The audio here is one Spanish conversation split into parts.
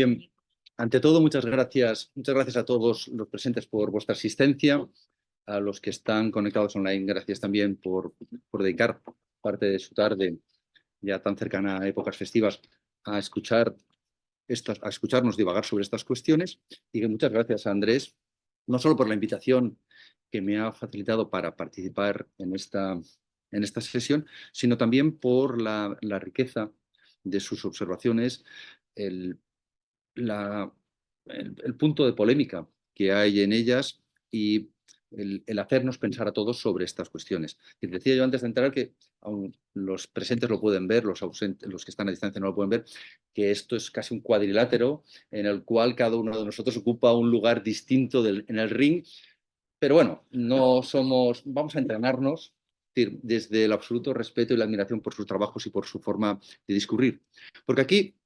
Bien, ante todo, muchas gracias a todos los presentes por vuestra asistencia, a los que están conectados online, gracias también por dedicar parte de su tarde, ya tan cercana a épocas festivas, a escucharnos divagar sobre estas cuestiones. Y que muchas gracias a Andrés, no solo por la invitación que me ha facilitado para participar en esta sesión, sino también por la riqueza de sus observaciones, el la, el punto de polémica que hay en ellas y el hacernos pensar a todos sobre estas cuestiones. Y decía yo antes de entrar que, aun los presentes lo pueden ver, los ausentes, los que están a distancia no lo pueden ver, que esto es casi un cuadrilátero en el cual cada uno de nosotros ocupa un lugar distinto en el ring. Pero bueno, no somos, vamos a entrenarnos desde el absoluto respeto y la admiración por sus trabajos y por su forma de discurrir. Porque aquí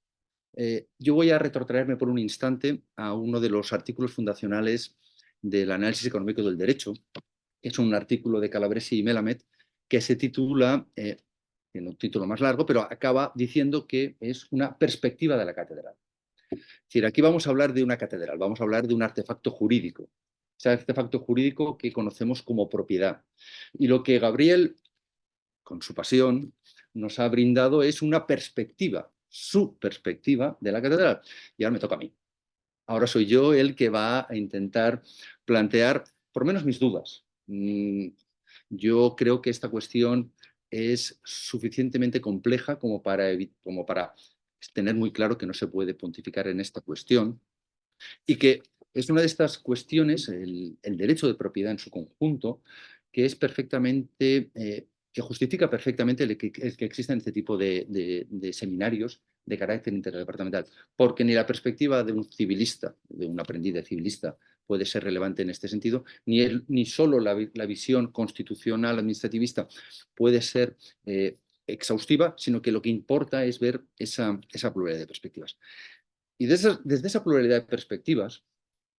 yo voy a retrotraerme por un instante a uno de los artículos fundacionales del análisis económico del derecho. Es un artículo de Calabresi y Melamed que se titula, tiene un título más largo, pero acaba diciendo que es una perspectiva de la catedral. Es decir, aquí vamos a hablar de una catedral, vamos a hablar de un artefacto jurídico. Ese artefacto jurídico que conocemos como propiedad. Y lo que Gabriel, con su pasión, nos ha brindado es una perspectiva, su perspectiva de la catedral. Y ahora me toca a mí. Ahora soy yo el que va a intentar plantear, por lo menos, mis dudas. Yo creo que esta cuestión es suficientemente compleja como para tener muy claro que no se puede pontificar en esta cuestión y que es una de estas cuestiones, el derecho de propiedad en su conjunto, que es perfectamente, que justifica perfectamente el que existan este tipo de seminarios de carácter interdepartamental, porque ni la perspectiva de un civilista, de un aprendiz de civilista, puede ser relevante en este sentido, ni solo la visión constitucional administrativista puede ser exhaustiva, sino que lo que importa es ver esa pluralidad de perspectivas. Y desde esa pluralidad de perspectivas,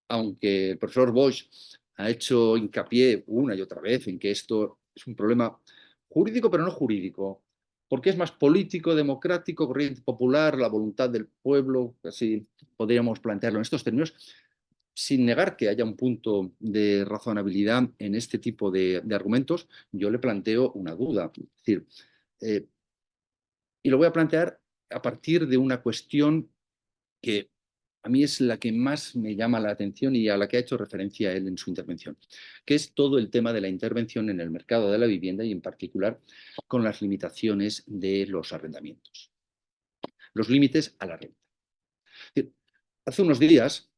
aunque el profesor Bosch ha hecho hincapié una y otra vez en que esto es un problema jurídico, pero no jurídico, porque es más político, democrático, corriente popular, la voluntad del pueblo, así podríamos plantearlo en estos términos, sin negar que haya un punto de razonabilidad en este tipo de argumentos, yo le planteo una duda. Es decir, y lo voy a plantear a partir de una cuestión que a mí es la que más me llama la atención y a la que ha hecho referencia él en su intervención, que es todo el tema de la intervención en el mercado de la vivienda y en particular con las limitaciones de los arrendamientos, los límites a la renta. Hace unos días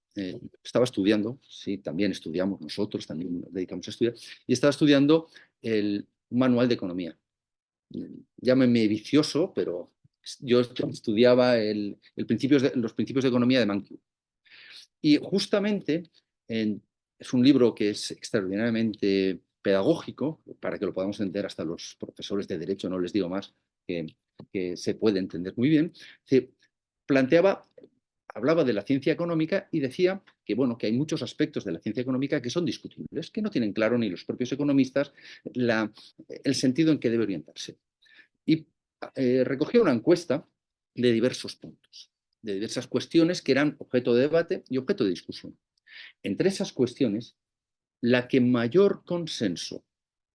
estaba estudiando, sí, también estudiamos nosotros, también nos dedicamos a estudiar, y estaba estudiando el manual de economía. Llámeme vicioso, pero yo estudiaba los principios de economía de Mankiw. Y justamente es un libro que es extraordinariamente pedagógico, para que lo podamos entender hasta los profesores de derecho, no les digo más, que se puede entender muy bien. Se hablaba de la ciencia económica y decía que, bueno, que hay muchos aspectos de la ciencia económica que son discutibles, que no tienen claro ni los propios economistas el sentido en que debe orientarse. Y recogió una encuesta de diversos puntos, de diversas cuestiones que eran objeto de debate y objeto de discusión. Entre esas cuestiones, la que mayor consenso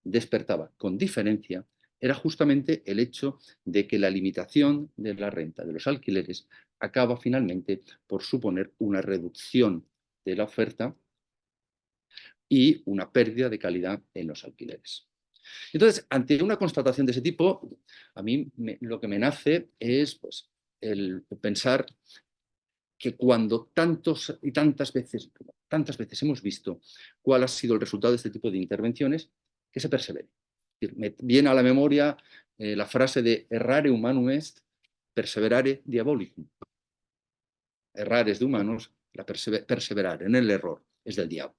despertaba con diferencia era justamente el hecho de que la limitación de la renta de los alquileres acaba finalmente por suponer una reducción de la oferta y una pérdida de calidad en los alquileres. Entonces, ante una constatación de ese tipo, a mí lo que me nace es pues, el pensar que cuando tantas veces hemos visto cuál ha sido el resultado de este tipo de intervenciones, que se persevere. Me viene a la memoria la frase de errare humanum est, perseverare diabolicum. Errar es de humanos, perseverar en el error es del diablo.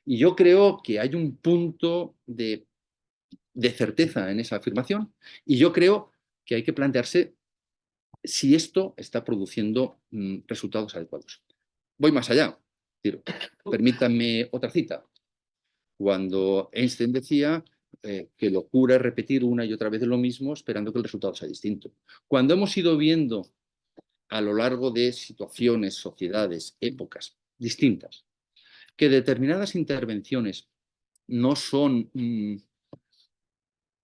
Y yo creo que hay un punto de certeza en esa afirmación y yo creo que hay que plantearse si esto está produciendo resultados adecuados. Voy más allá. Permítanme otra cita. Cuando Einstein decía que locura es repetir una y otra vez lo mismo esperando que el resultado sea distinto. Cuando hemos ido viendo a lo largo de situaciones, sociedades, épocas distintas, que determinadas intervenciones no son,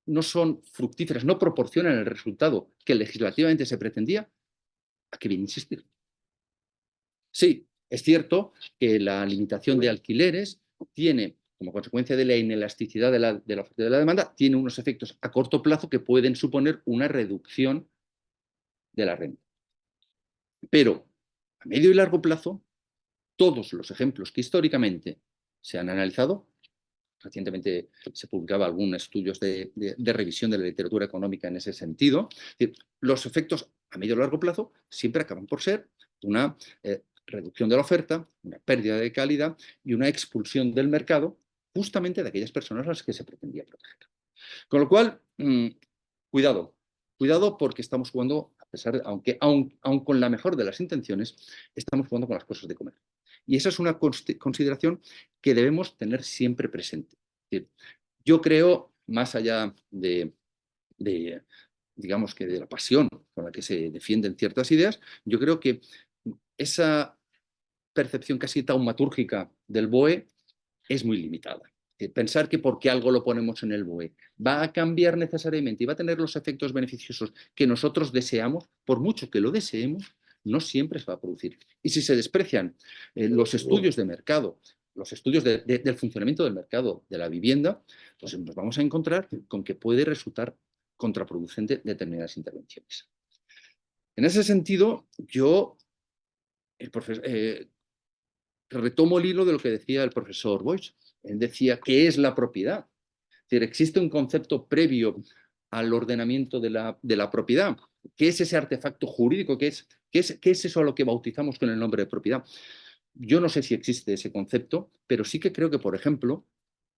no son fructíferas, no proporcionan el resultado que legislativamente se pretendía, ¿a qué viene insistir? Sí, es cierto que la limitación de alquileres tiene, como consecuencia de la inelasticidad de la oferta y de la demanda, tiene unos efectos a corto plazo que pueden suponer una reducción de la renta. Pero a medio y largo plazo, todos los ejemplos que históricamente se han analizado, recientemente se publicaba algunos estudios de revisión de la literatura económica en ese sentido, los efectos a medio y largo plazo siempre acaban por ser una reducción de la oferta, una pérdida de calidad y una expulsión del mercado justamente de aquellas personas a las que se pretendía proteger. Con lo cual, cuidado, cuidado porque estamos jugando, a pesar de, aun con la mejor de las intenciones, estamos jugando con las cosas de comer. Y esa es una consideración que debemos tener siempre presente. Es decir, yo creo, más allá digamos que de la pasión con la que se defienden ciertas ideas, yo creo que esa percepción casi taumatúrgica del BOE es muy limitada. Pensar que porque algo lo ponemos en el BOE va a cambiar necesariamente y va a tener los efectos beneficiosos que nosotros deseamos, por mucho que lo deseemos, no siempre se va a producir. Y si se desprecian los estudios de mercado, los estudios del funcionamiento del mercado de la vivienda, pues nos vamos a encontrar con que puede resultar contraproducente determinadas intervenciones. En ese sentido, yo retomo el hilo de lo que decía el profesor Boix. Él decía, ¿qué es la propiedad? Es decir, existe un concepto previo al ordenamiento de la propiedad. ¿Qué es ese artefacto jurídico? ¿Qué es eso a lo que bautizamos con el nombre de propiedad? Yo no sé si existe ese concepto, pero sí que creo que, por ejemplo,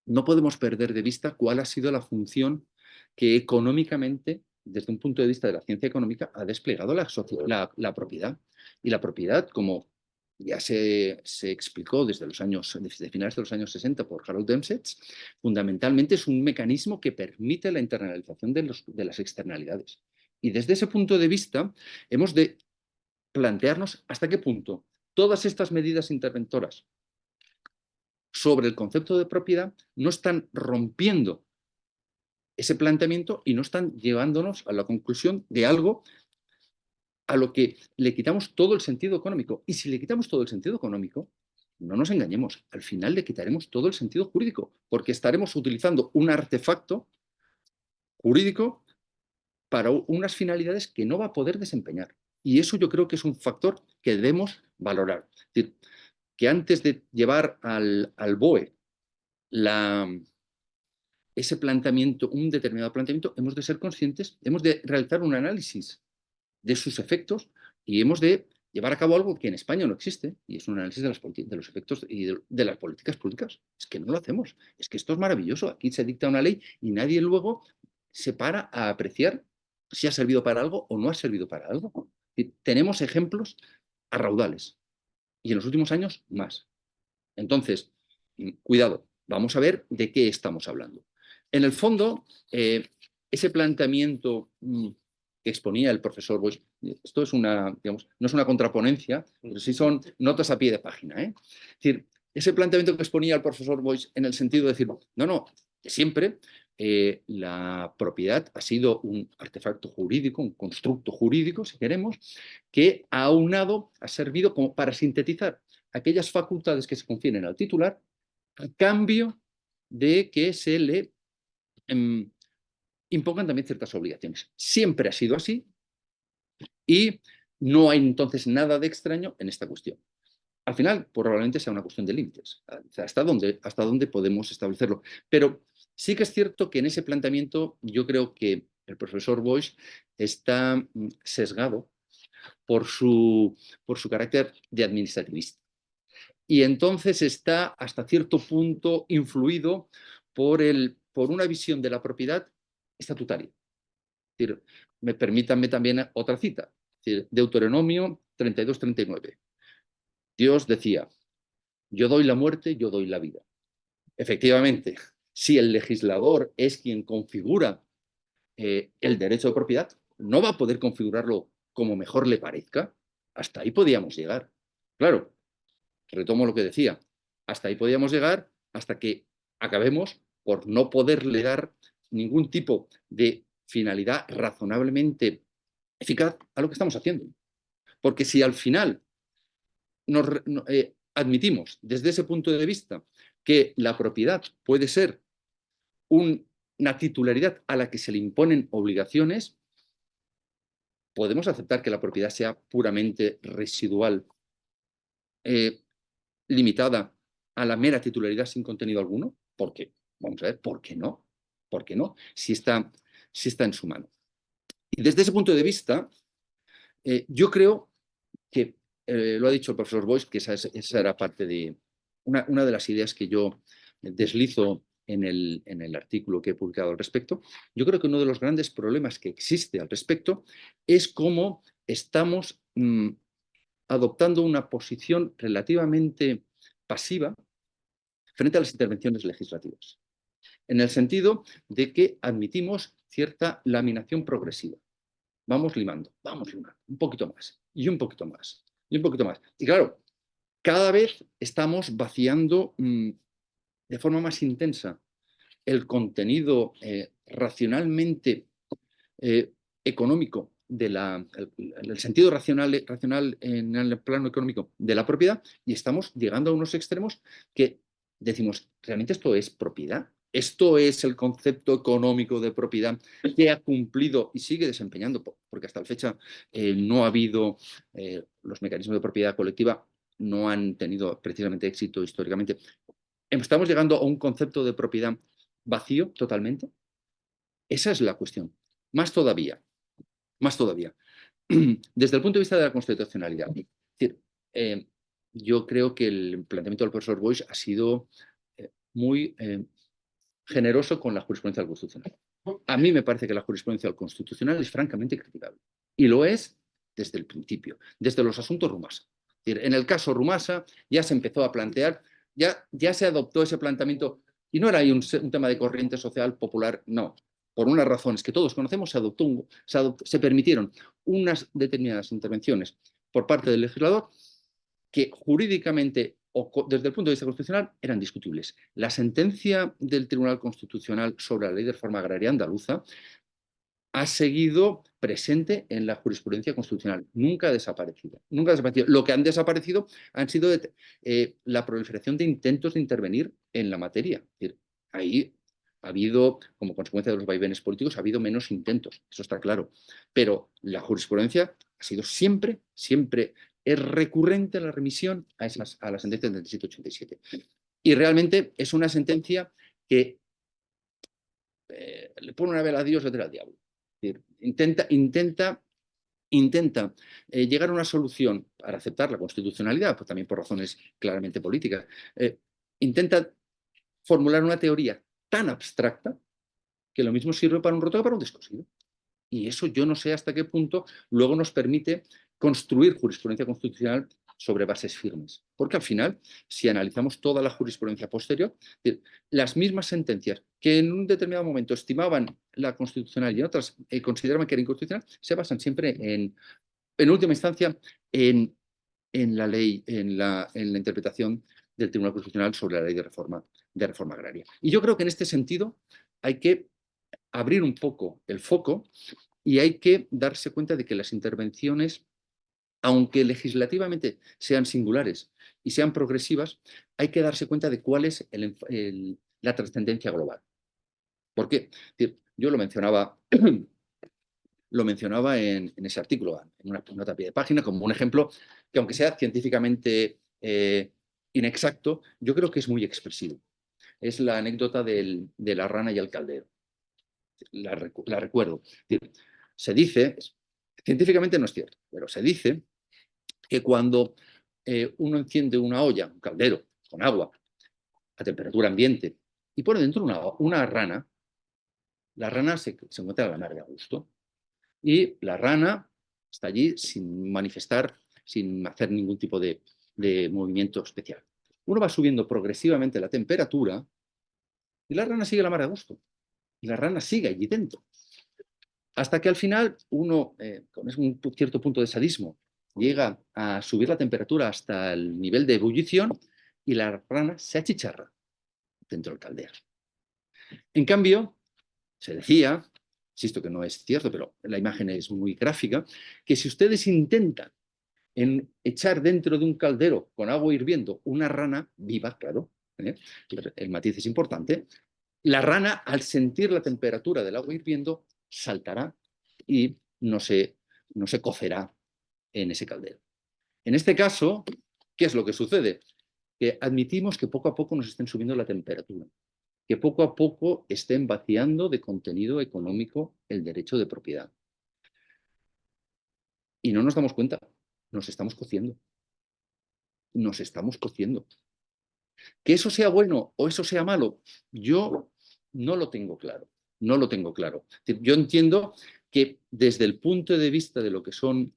no podemos perder de vista cuál ha sido la función que económicamente, desde un punto de vista de la ciencia económica, ha desplegado la propiedad. Y la propiedad, como ya se explicó desde finales de los años 60 por Harold Demsetz, fundamentalmente es un mecanismo que permite la internalización de las externalidades. Y desde ese punto de vista, hemos de plantearnos hasta qué punto todas estas medidas interventoras sobre el concepto de propiedad no están rompiendo ese planteamiento y no están llevándonos a la conclusión de algo a lo que le quitamos todo el sentido económico. Y si le quitamos todo el sentido económico, no nos engañemos, al final le quitaremos todo el sentido jurídico, porque estaremos utilizando un artefacto jurídico para unas finalidades que no va a poder desempeñar. Y eso yo creo que es un factor que debemos valorar. Es decir, que antes de llevar al BOE ese planteamiento, un determinado planteamiento, hemos de ser conscientes, hemos de realizar un análisis de sus efectos y hemos de llevar a cabo algo que en España no existe, y es un análisis de los efectos y de las políticas públicas. Es que no lo hacemos. Es que esto es maravilloso. Aquí se dicta una ley y nadie luego se para a apreciar si ha servido para algo o no ha servido para algo. Y tenemos ejemplos a raudales. Y en los últimos años, más. Entonces, cuidado, vamos a ver de qué estamos hablando. En el fondo, ese planteamiento que exponía el profesor Boix, esto es digamos, no es una contraponencia, pero sí son notas a pie de página. Es decir, ese planteamiento que exponía el profesor Boix en el sentido de decir, no, que siempre la propiedad ha sido un artefacto jurídico, un constructo jurídico, si queremos, que ha servido como para sintetizar aquellas facultades que se confieren al titular a cambio de que se le impongan también ciertas obligaciones. Siempre ha sido así y no hay entonces nada de extraño en esta cuestión. Al final, probablemente sea una cuestión de límites, hasta dónde podemos establecerlo. Pero sí que es cierto que en ese planteamiento yo creo que el profesor Boix está sesgado por su carácter de administrativista. Y entonces está hasta cierto punto influido por una visión de la propiedad estatutaria. Es decir, permítanme también otra cita, es decir, Deuteronomio 32-39. Dios decía, yo doy la muerte, yo doy la vida. Efectivamente, si el legislador es quien configura el derecho de propiedad, no va a poder configurarlo como mejor le parezca, hasta ahí podíamos llegar. Claro, retomo lo que decía, hasta ahí podíamos llegar hasta que acabemos por no poderle dar ningún tipo de finalidad razonablemente eficaz a lo que estamos haciendo. Porque si al final admitimos desde ese punto de vista que la propiedad puede ser una titularidad a la que se le imponen obligaciones, podemos aceptar que la propiedad sea puramente residual, limitada a la mera titularidad sin contenido alguno. ¿Por qué? Vamos a ver, ¿por qué no? ¿Por qué no? Si está en su mano. Y desde ese punto de vista, yo creo que, lo ha dicho el profesor Boix, que esa era parte de una de las ideas que yo deslizo en el artículo que he publicado al respecto. Yo creo que uno de los grandes problemas que existe al respecto es cómo estamos adoptando una posición relativamente pasiva frente a las intervenciones legislativas, en el sentido de que admitimos cierta laminación progresiva. Vamos limando, un poquito más, y un poquito más, y un poquito más. Y claro, cada vez estamos vaciando de forma más intensa el contenido racionalmente económico, el sentido racional en el plano económico de la propiedad, y estamos llegando a unos extremos que decimos, ¿realmente esto es propiedad? ¿Esto es el concepto económico de propiedad que ha cumplido y sigue desempeñando? Porque hasta la fecha no ha habido, los mecanismos de propiedad colectiva no han tenido precisamente éxito históricamente. ¿Estamos llegando a un concepto de propiedad vacío totalmente? Esa es la cuestión. Más todavía, desde el punto de vista de la constitucionalidad. Es decir, yo creo que el planteamiento del profesor Boix ha sido muy generoso con la jurisprudencia constitucional. A mí me parece que la jurisprudencia constitucional es francamente criticable. Y lo es desde el principio, desde los asuntos Rumasa. Es decir, en el caso Rumasa ya se empezó a plantear, ya se adoptó ese planteamiento, y no era ahí un tema de corriente social popular, no. Por unas razones que todos conocemos, se permitieron unas determinadas intervenciones por parte del legislador que jurídicamente o desde el punto de vista constitucional eran discutibles. La sentencia del Tribunal Constitucional sobre la Ley de Reforma Agraria Andaluza ha seguido presente en la jurisprudencia constitucional, nunca ha desaparecido. Nunca ha desaparecido. Lo que han desaparecido han sido la proliferación de intentos de intervenir en la materia. Es decir, ahí ha habido, como consecuencia de los vaivenes políticos, ha habido menos intentos, eso está claro. Pero la jurisprudencia ha sido siempre, siempre, es recurrente la remisión a la sentencia del 3787. Y realmente es una sentencia que le pone una vela a Dios y otra al diablo. Es decir, intenta llegar a una solución para aceptar la constitucionalidad, pues también por razones claramente políticas. Intenta formular una teoría tan abstracta que lo mismo sirve para un roto que para un descosido. Y eso yo no sé hasta qué punto luego nos permite construir jurisprudencia constitucional sobre bases firmes. Porque al final, si analizamos toda la jurisprudencia posterior, las mismas sentencias que en un determinado momento estimaban la constitucional y en otras consideraban que era inconstitucional, se basan siempre en última instancia, en la ley, en la interpretación del Tribunal Constitucional sobre la ley de reforma agraria. Y yo creo que en este sentido hay que abrir un poco el foco y hay que darse cuenta de que las intervenciones, aunque legislativamente sean singulares y sean progresivas, hay que darse cuenta de cuál es la trascendencia global. ¿Por qué? Yo lo mencionaba, en ese artículo, en una nota a pie de página, como un ejemplo que, aunque sea científicamente inexacto, yo creo que es muy expresivo. Es la anécdota de la rana y el caldero. La recuerdo. Se dice, científicamente no es cierto, pero se dice que cuando uno enciende una olla, un caldero, con agua, a temperatura ambiente, y pone dentro una rana, la rana se encuentra a la mar de a gusto. Y la rana está allí sin manifestar, sin hacer ningún tipo de movimiento especial. Uno va subiendo progresivamente la temperatura y la rana sigue a la mar de a gusto. Y la rana sigue allí dentro. Hasta que al final uno, con un cierto punto de sadismo, llega a subir la temperatura hasta el nivel de ebullición y la rana se achicharra dentro del caldero. En cambio, se decía, insisto que no es cierto, pero la imagen es muy gráfica, que si ustedes intentan echar dentro de un caldero con agua hirviendo una rana viva, claro, el matiz es importante, la rana, al sentir la temperatura del agua hirviendo, saltará y no se cocerá en ese caldero. En este caso, ¿qué es lo que sucede? Que admitimos que poco a poco nos estén subiendo la temperatura, que poco a poco estén vaciando de contenido económico el derecho de propiedad. Y no nos damos cuenta, nos estamos cociendo. Nos estamos cociendo. Que eso sea bueno o eso sea malo, yo no lo tengo claro. No lo tengo claro. Yo entiendo que desde el punto de vista de lo que son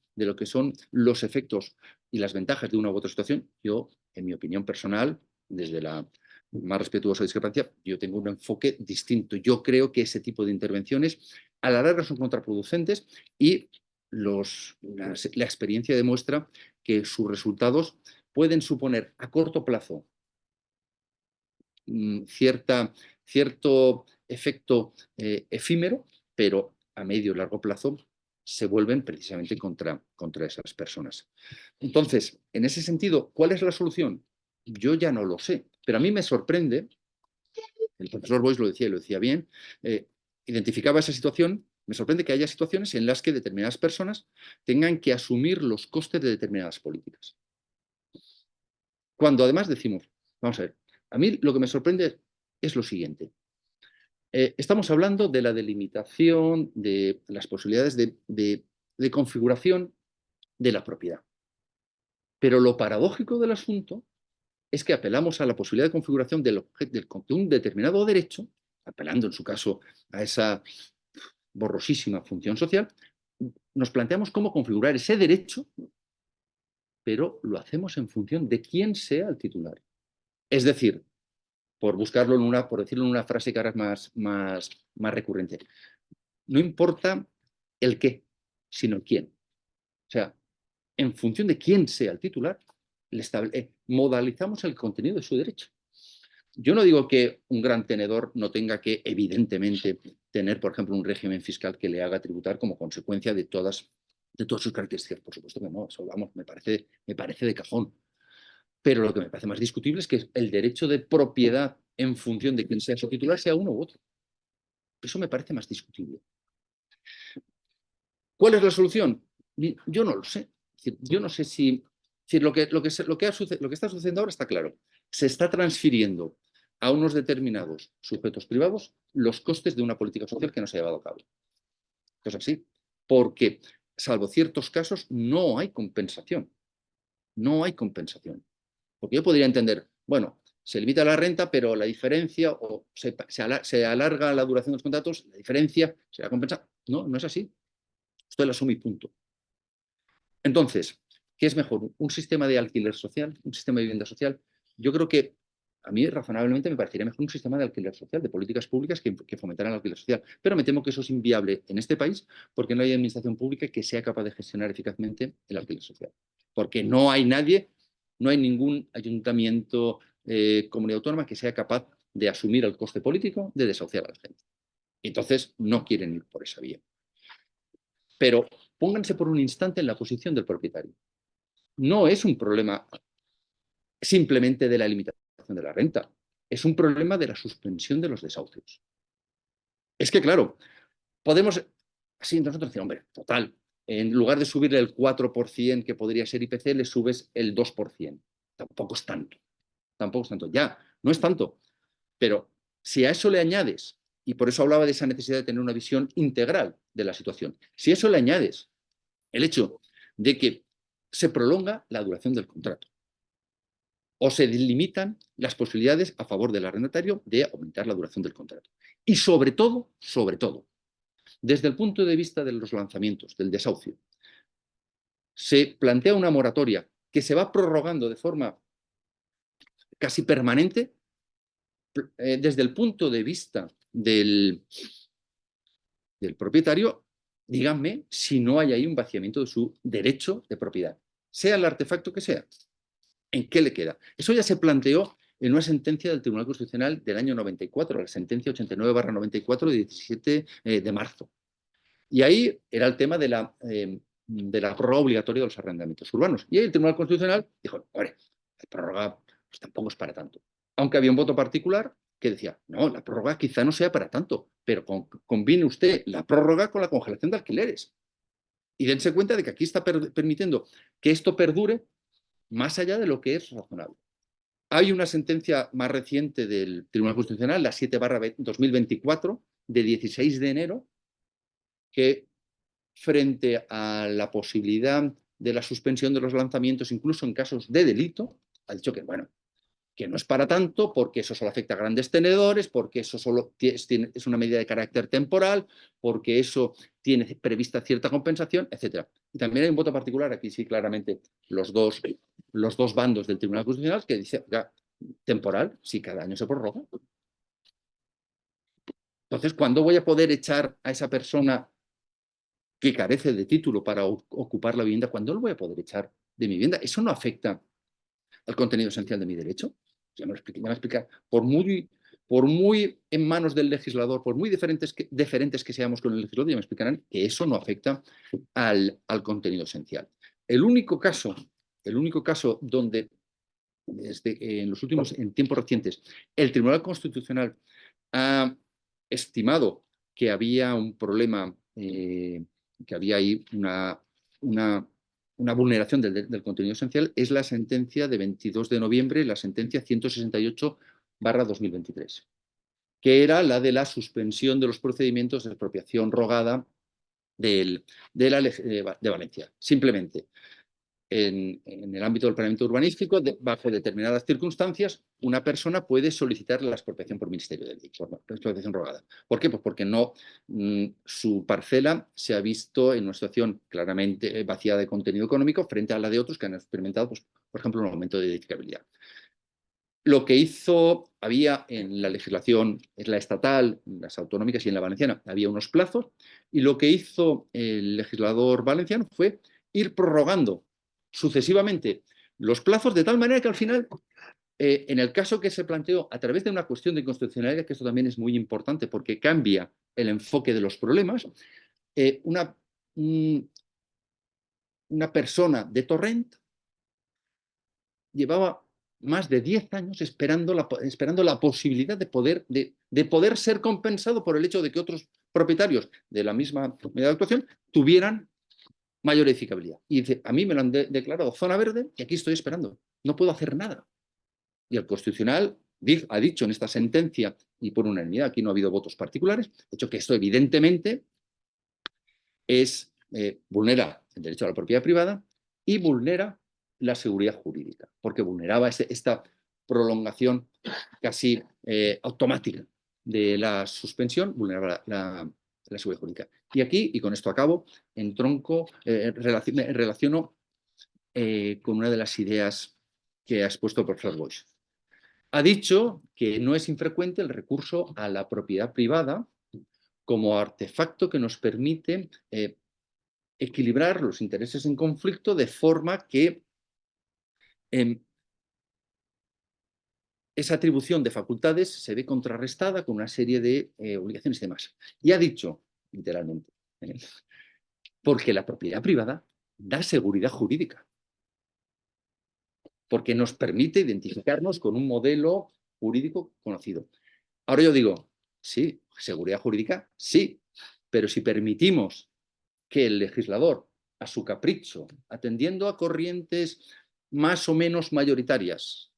los efectos y las ventajas de una u otra situación, yo, en mi opinión personal, desde la más respetuosa discrepancia, yo tengo un enfoque distinto. Yo creo que ese tipo de intervenciones a la larga son contraproducentes y la experiencia demuestra que sus resultados pueden suponer a corto plazo cierto efecto efímero, pero a medio y largo plazo se vuelven precisamente contra esas personas. Entonces, en ese sentido, ¿cuál es la solución? Yo ya no lo sé, pero a mí me sorprende, el profesor Boix lo decía bien, identificaba esa situación, me sorprende que haya situaciones en las que determinadas personas tengan que asumir los costes de determinadas políticas. Cuando además decimos, vamos a ver, a mí lo que me sorprende es lo siguiente. Estamos hablando de la delimitación, de las posibilidades de configuración de la propiedad. Pero lo paradójico del asunto es que apelamos a la posibilidad de configuración de un determinado derecho, apelando en su caso a esa borrosísima función social, nos planteamos cómo configurar ese derecho, pero lo hacemos en función de quién sea el titular. Es decir, por decirlo en una frase que ahora es más recurrente, no importa el qué, sino el quién. O sea, en función de quién sea el titular, modalizamos el contenido de su derecho. Yo no digo que un gran tenedor no tenga que, evidentemente, tener, por ejemplo, un régimen fiscal que le haga tributar como consecuencia de todas sus características. Por supuesto que no, eso vamos, me parece de cajón. Pero lo que me parece más discutible es que el derecho de propiedad en función de quién sea su titular sea uno u otro. Eso me parece más discutible. ¿Cuál es la solución? Yo no lo sé. Yo no sé si lo que está sucediendo ahora está claro. Se está transfiriendo a unos determinados sujetos privados los costes de una política social que no se ha llevado a cabo. Esto es así. Porque, salvo ciertos casos, no hay compensación. No hay compensación. Porque yo podría entender, bueno, se limita la renta, pero la diferencia, o se alarga la duración de los contratos, la diferencia será compensada. No, no es así. Esto es el asumo y punto. Entonces, ¿qué es mejor? ¿Un sistema de alquiler social? ¿Un sistema de vivienda social? Yo creo que a mí razonablemente me parecería mejor un sistema de alquiler social, de políticas públicas que fomentaran el alquiler social. Pero me temo que eso es inviable en este país porque no hay administración pública que sea capaz de gestionar eficazmente el alquiler social. Porque no hay nadie, no hay ningún ayuntamiento, comunidad autónoma que sea capaz de asumir el coste político de desahuciar a la gente. Entonces, no quieren ir por esa vía. Pero pónganse por un instante en la posición del propietario. No es un problema simplemente de la limitación de la renta, es un problema de la suspensión de los desahucios. Es que, claro, podemos, así nosotros decir, hombre, total, en lugar de subirle el 4% que podría ser IPC, le subes el 2%. Tampoco es tanto, tampoco es tanto. Ya, no es tanto, pero si a eso le añades, y por eso hablaba de esa necesidad de tener una visión integral de la situación, si a eso le añades el hecho de que se prolonga la duración del contrato o se limitan las posibilidades a favor del arrendatario de aumentar la duración del contrato. Y sobre todo, desde el punto de vista de los lanzamientos, del desahucio, se plantea una moratoria que se va prorrogando de forma casi permanente desde el punto de vista del propietario. Díganme si no hay ahí un vaciamiento de su derecho de propiedad. sea el artefacto que sea. ¿En qué le queda? Eso ya se planteó en una sentencia del Tribunal Constitucional del año 94, la sentencia 89/94 de 17 de marzo. Y ahí era el tema de la prórroga obligatoria de los arrendamientos urbanos. Y ahí el Tribunal Constitucional dijo, hombre, la prórroga pues, tampoco es para tanto. Aunque había un voto particular que decía, no, la prórroga quizá no sea para tanto, pero combine usted la prórroga con la congelación de alquileres. Y dense cuenta de que aquí está permitiendo que esto perdure más allá de lo que es razonable. Hay una sentencia más reciente del Tribunal Constitucional, la 7/2024, de 16 de enero, que frente a la posibilidad de la suspensión de los lanzamientos, incluso en casos de delito, ha dicho que, bueno, que no es para tanto, porque eso solo afecta a grandes tenedores, porque eso solo es una medida de carácter temporal, porque eso tiene prevista cierta compensación, etc. Y también hay un voto particular, aquí sí claramente los dos bandos del Tribunal Constitucional, que dice, oiga, temporal, si cada año se prorroga. Entonces, ¿cuándo voy a poder echar a esa persona que carece de título para ocupar la vivienda? ¿Cuándo lo voy a poder echar de mi vivienda? Eso no afecta al contenido esencial de mi derecho. Ya me lo voy a explicar. Por muy en manos del legislador, por muy diferentes que seamos con el legislador, ya me explicarán que eso no afecta al contenido esencial. El único caso donde en tiempos recientes, el Tribunal Constitucional ha estimado que había un problema, que había ahí una vulneración del contenido esencial, es la sentencia de 22 de noviembre, la sentencia 168/2023, que era la de la suspensión de los procedimientos de expropiación rogada de Valencia. Simplemente, en el ámbito del planeamiento urbanístico, bajo determinadas circunstancias, una persona puede solicitar la expropiación por Ministerio de Ley, por la expropiación rogada. ¿Por qué? Pues porque su parcela se ha visto en una situación claramente vaciada de contenido económico frente a la de otros que han experimentado, pues, por ejemplo, un aumento de edificabilidad. Lo que había en la legislación, en la estatal, en las autonómicas y en la valenciana, había unos plazos, y lo que hizo el legislador valenciano fue ir prorrogando sucesivamente los plazos de tal manera que al final, en el caso que se planteó a través de una cuestión de inconstitucionalidad, que esto también es muy importante porque cambia el enfoque de los problemas, una persona de Torrent llevaba más de 10 años esperando la posibilidad de poder ser compensado por el hecho de que otros propietarios de la misma medida de actuación tuvieran mayor edificabilidad. Y dice, a mí me lo han declarado zona verde y aquí estoy esperando. No puedo hacer nada. Y el Constitucional ha dicho en esta sentencia, y por unanimidad, aquí no ha habido votos particulares, ha dicho que esto evidentemente vulnera el derecho a la propiedad privada y vulnera la seguridad jurídica, porque vulneraba esta prolongación casi automática de la suspensión, vulneraba la seguridad jurídica. Y aquí, y con esto acabo, relaciono con una de las ideas que ha expuesto el profesor Boix. Ha dicho que no es infrecuente el recurso a la propiedad privada como artefacto que nos permite equilibrar los intereses en conflicto de forma que esa atribución de facultades se ve contrarrestada con una serie de obligaciones y demás. Y ha dicho, literalmente, porque la propiedad privada da seguridad jurídica, porque nos permite identificarnos con un modelo jurídico conocido. Ahora yo digo, sí, seguridad jurídica, sí, pero si permitimos que el legislador, a su capricho, atendiendo a corrientes más o menos mayoritarias,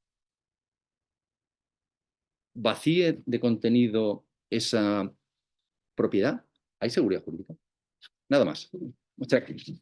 vacíe de contenido esa propiedad, hay seguridad jurídica. Nada más. Muchas gracias.